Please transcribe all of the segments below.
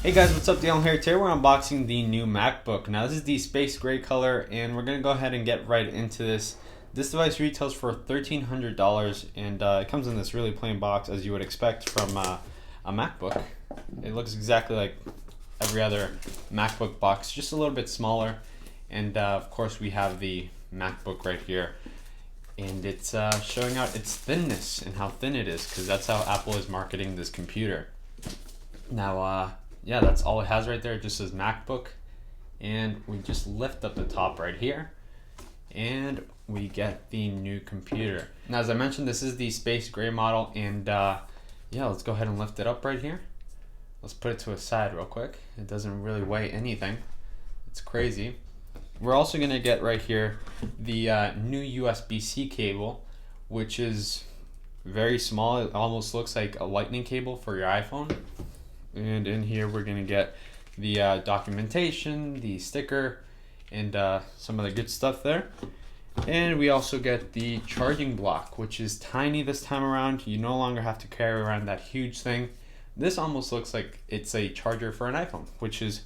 Hey guys, what's up? Dale here. Today we're unboxing the new MacBook. Now this is the space gray color and we're going to go ahead and get right into this. This device retails for $1,300 and it comes in this really plain box as you would expect from a MacBook. It looks exactly like every other MacBook box, just a little bit smaller. And of course we have the MacBook right here. And it's showing out its thinness and how thin it is, because that's how Apple is marketing this computer. Now, yeah, that's all it has right there. It just says MacBook, and we just lift up the top right here, and we get the new computer. Now, as I mentioned, this is the space gray model, and yeah, let's go ahead and lift it up right here. Let's put it to a side real quick. It doesn't really weigh anything. It's crazy. We're also gonna get right here the new USB-C cable, which is very small. It almost looks like a lightning cable for your iPhone. And in here we're gonna get the documentation, the sticker, and some of the good stuff there. And we also get the charging block, which is tiny this time around. You no longer have to carry around that huge thing. This almost looks like it's a charger for an iPhone, which is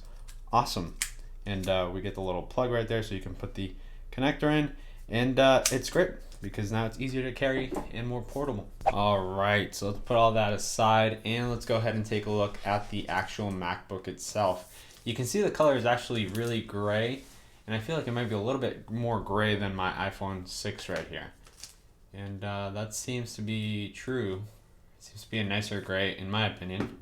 awesome. And we get the little plug right there so you can put the connector in, and it's great because now it's easier to carry and more portable. All right, so let's put all that aside and let's go ahead and take a look at the actual MacBook itself. You can see the color is actually really gray, and I feel like it might be a little bit more gray than my iPhone 6 right here. And that seems to be true. It seems to be a nicer gray in my opinion.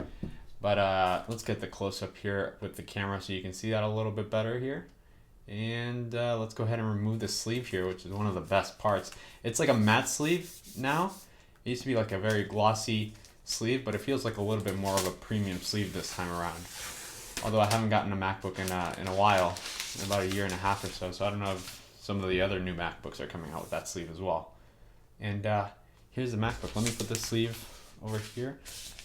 But let's get the close-up here with the camera so you can see that a little bit better here. And let's go ahead and remove the sleeve here, which is one of the best parts. It's like a matte sleeve now. It used to be like a very glossy sleeve, but it feels like a little bit more of a premium sleeve this time around. Although I haven't gotten a MacBook in a while, in about a year and a half or so, so I don't know if some of the other new MacBooks are coming out with that sleeve as well. And here's the MacBook. Let me put the sleeve over here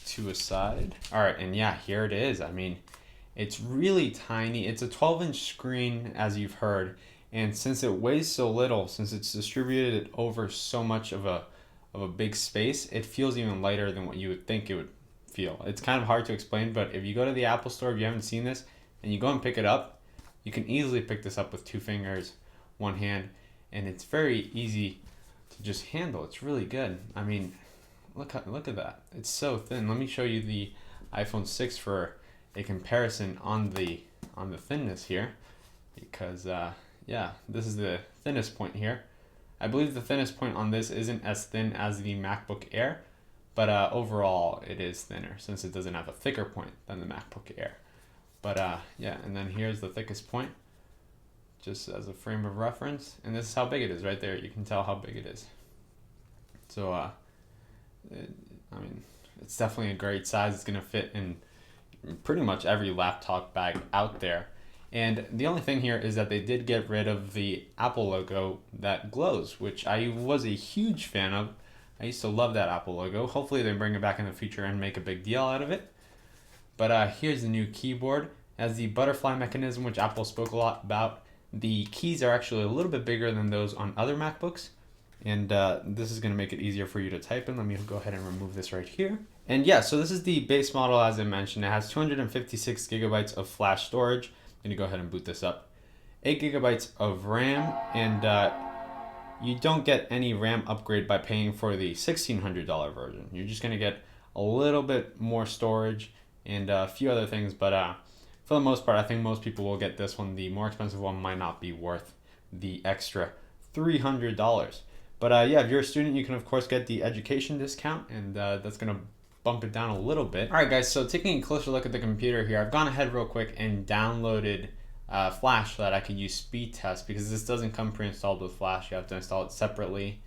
to a side. All right, and yeah, here it is. I mean, it's really tiny. It's a 12-inch screen, as you've heard, and since it weighs so little, since it's distributed over so much of a big space, it feels even lighter than what you would think it would feel. It's kind of hard to explain, but if you go to the Apple Store, if you haven't seen this, and you go and pick it up, you can easily pick this up with 2 fingers, 1 hand, and it's very easy to just handle. It's really good. I mean, look at that. It's so thin. Let me show you the iPhone 6 for a comparison on the thinness here, because yeah, this is the thinnest point here. I believe the thinnest point on this isn't as thin as the MacBook Air, but overall it is thinner since it doesn't have a thicker point than the MacBook Air. But yeah, and then here's the thickest point, just as a frame of reference, and this is how big it is right there. You can tell how big it is. So I mean, it's definitely a great size. It's gonna fit in pretty much every laptop bag out there. And the only thing here is that they did get rid of the Apple logo that glows, which I was a huge fan of. I used to love that Apple logo. Hopefully they bring it back in the future and make a big deal out of it. But here's the new keyboard. It has the butterfly mechanism, which Apple spoke a lot about. The keys are actually a little bit bigger than those on other MacBooks. And this is going to make it easier for you to type in. Let me go ahead and remove this right here. And yeah, so this is the base model, as I mentioned. It has 256 gigabytes of flash storage. I'm going to go ahead and boot this up. 8 gigabytes of RAM, and you don't get any RAM upgrade by paying for the $1,600 version. You're just going to get a little bit more storage and a few other things, but for the most part, I think most people will get this one. The more expensive one might not be worth the extra $300. But yeah, if you're a student, you can of course get the education discount, and that's gonna bump it down a little bit. All right, guys, so taking a closer look at the computer here, I've gone ahead real quick and downloaded Flash so that I could use speed test, because this doesn't come pre-installed with Flash. You have to install it separately.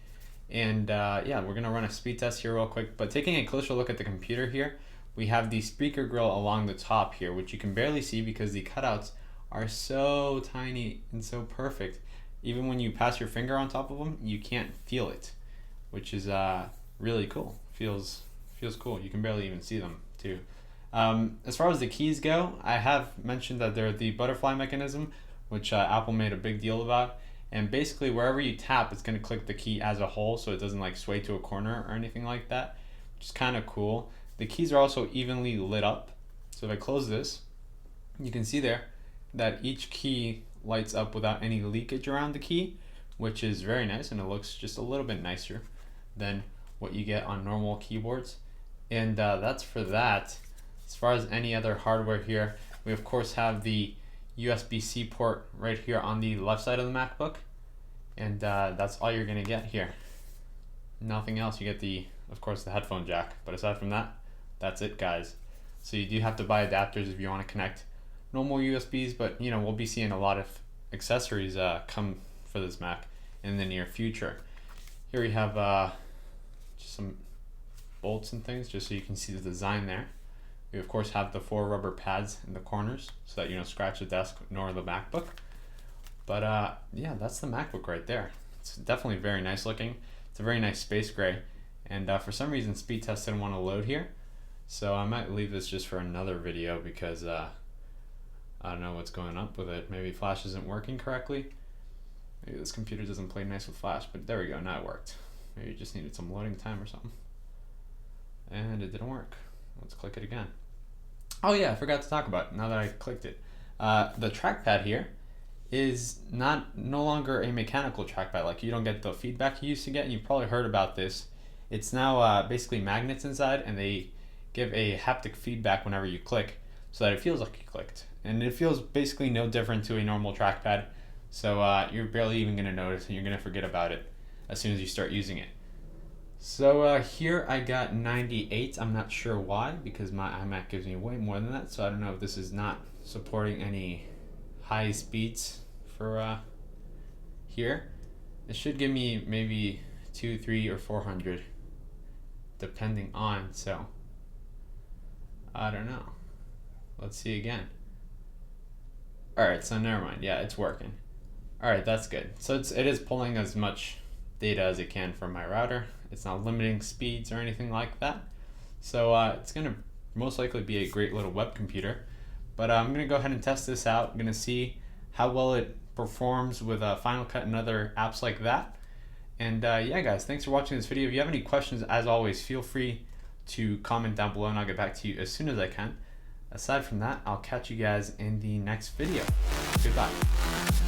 And yeah, we're gonna run a speed test here real quick. But taking a closer look at the computer here, we have the speaker grill along the top here, which you can barely see because the cutouts are so tiny and so perfect. Even when you pass your finger on top of them, you can't feel it, which is really cool. Feels cool. You can barely even see them too. As far as the keys go, I have mentioned that they're the butterfly mechanism, which Apple made a big deal about. And basically, wherever you tap, it's going to click the key as a whole, so it doesn't like sway to a corner or anything like that, which is kind of cool. The keys are also evenly lit up. So if I close this, you can see there that each key lights up without any leakage around the key, which is very nice, and it looks just a little bit nicer than what you get on normal keyboards. And that's for that. As far as any other hardware here, we of course have the USB-C port right here on the left side of the MacBook, and that's all you're gonna get here. Nothing else. You get of course the headphone jack, but aside from that, that's it, guys. So you do have to buy adapters if you want to connect normal USBs, but we'll be seeing a lot of accessories come for this Mac in the near future. Here we have just some bolts and things, just so you can see the design there. We of course have the 4 rubber pads in the corners so that you don't scratch the desk nor the MacBook. But yeah, that's the MacBook right there. It's definitely very nice looking. It's a very nice space gray, and for some reason Speedtest didn't want to load here, so I might leave this just for another video because I don't know what's going up with it. Maybe Flash isn't working correctly. Maybe this computer doesn't play nice with Flash, but there we go, now it worked. Maybe it just needed some loading time or something. And it didn't work. Let's click it again. Oh yeah, I forgot to talk about it now that I clicked it. The trackpad here is no longer a mechanical trackpad. Like, you don't get the feedback you used to get, and you've probably heard about this. It's now basically magnets inside, and they give a haptic feedback whenever you click so that it feels like you clicked. And it feels basically no different to a normal trackpad, so you're barely even going to notice, and you're going to forget about it as soon as you start using it. So here I got 98. I'm not sure why, because my iMac gives me way more than that, so I don't know if this is not supporting any high speeds for here. It should give me maybe 200, 300, or 400 depending on, so I don't know. Let's see again. Alright, so never mind. Yeah, it's working. Alright, that's good. So it is pulling as much data as it can from my router. It's not limiting speeds or anything like that. So it's going to most likely be a great little web computer. But I'm going to go ahead and test this out. I'm going to see how well it performs with Final Cut and other apps like that. And yeah, guys, thanks for watching this video. If you have any questions, as always, feel free to comment down below and I'll get back to you as soon as I can. Aside from that, I'll catch you guys in the next video. Goodbye.